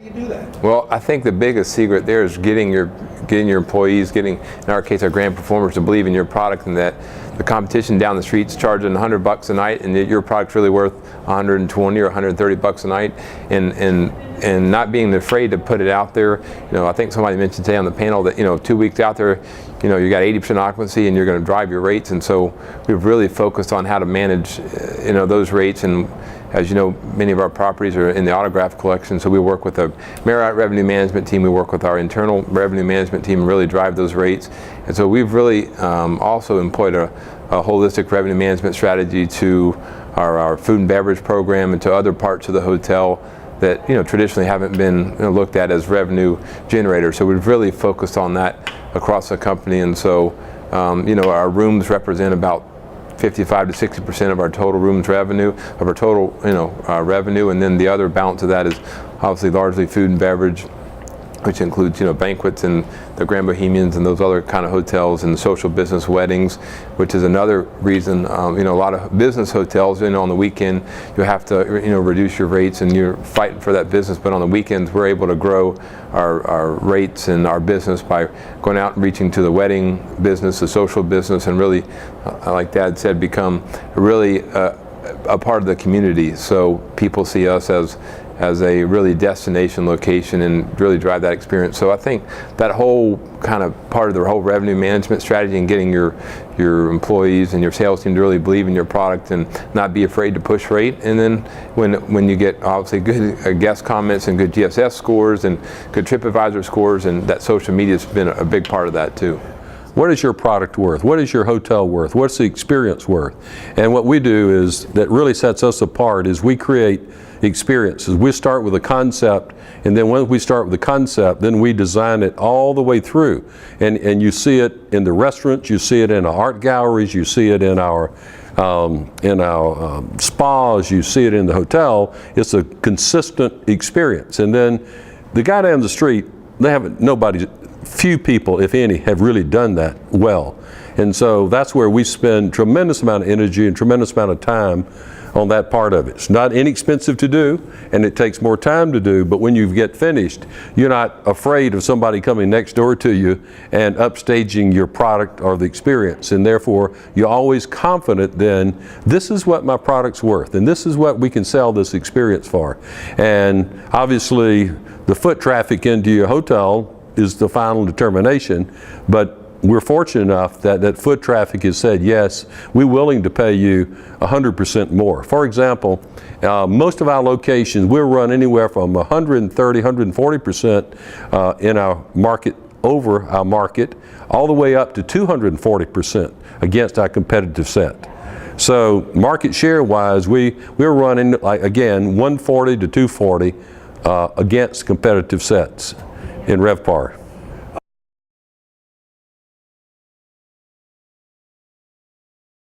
You do that? Well, I think the biggest secret there is getting your employees, in our case, our grand performers, to believe in your product, and that the competition down the street's charging $100 a night, and that your product's really worth 120 or 130 bucks a night, and not being afraid to put it out there. I think somebody mentioned today on the panel that 2 weeks out there, you got 80% occupancy and you're going to drive your rates, and so we've really focused on how to manage those rates. And as you know, many of our properties are in the Autograph Collection, so we work with the Marriott Revenue Management team, we work with our internal revenue management team and really drive those rates. And so we've really also employed a holistic revenue management strategy to our food and beverage program and to other parts of the hotel that traditionally haven't been looked at as revenue generators. So we've really focused on that across the company, and so our rooms represent about 55 to 60% of our total rooms revenue, of our total revenue, and then the other balance of that is obviously largely food and beverage, which includes banquets and the Grand Bohemians and those other kind of hotels, and social business weddings, which is another reason a lot of business hotels on the weekend you have to reduce your rates and you're fighting for that business, but on the weekends we're able to grow our rates and our business by going out and reaching to the wedding business, the social business, and really, like Dad said, become really a part of the community, so people see us as a really destination location and really drive that experience. So I think that whole kind of part of the whole revenue management strategy and getting your employees and your sales team to really believe in your product and not be afraid to push rate. And then when you get obviously good guest comments and good GSS scores and good TripAdvisor scores, and that social media has been a big part of that too. What is your product worth? What is your hotel worth? What's the experience worth? And what we do is, that really sets us apart, is we create experiences. We start with a concept, and then once we start with the concept, then we design it all the way through. And you see it in the restaurants, you see it in our art galleries, you see it in our spas, you see it in the hotel. It's a consistent experience. And then the guy down the street, few people, if any, have really done that well. And so that's where we spend tremendous amount of energy and tremendous amount of time on that part of it. It's not inexpensive to do, and it takes more time to do, but when you get finished, you're not afraid of somebody coming next door to you and upstaging your product or the experience, and therefore you're always confident then, this is what my product's worth, and this is what we can sell this experience for. And obviously the foot traffic into your hotel is the final determination, but we're fortunate enough that foot traffic has said, yes, we're willing to pay you 100% more. For example, most of our locations, we'll run anywhere from 130, 140% in our market, over our market, all the way up to 240% against our competitive set. So market share wise, we're running, like, again, 140 to 240 against competitive sets in RevPAR.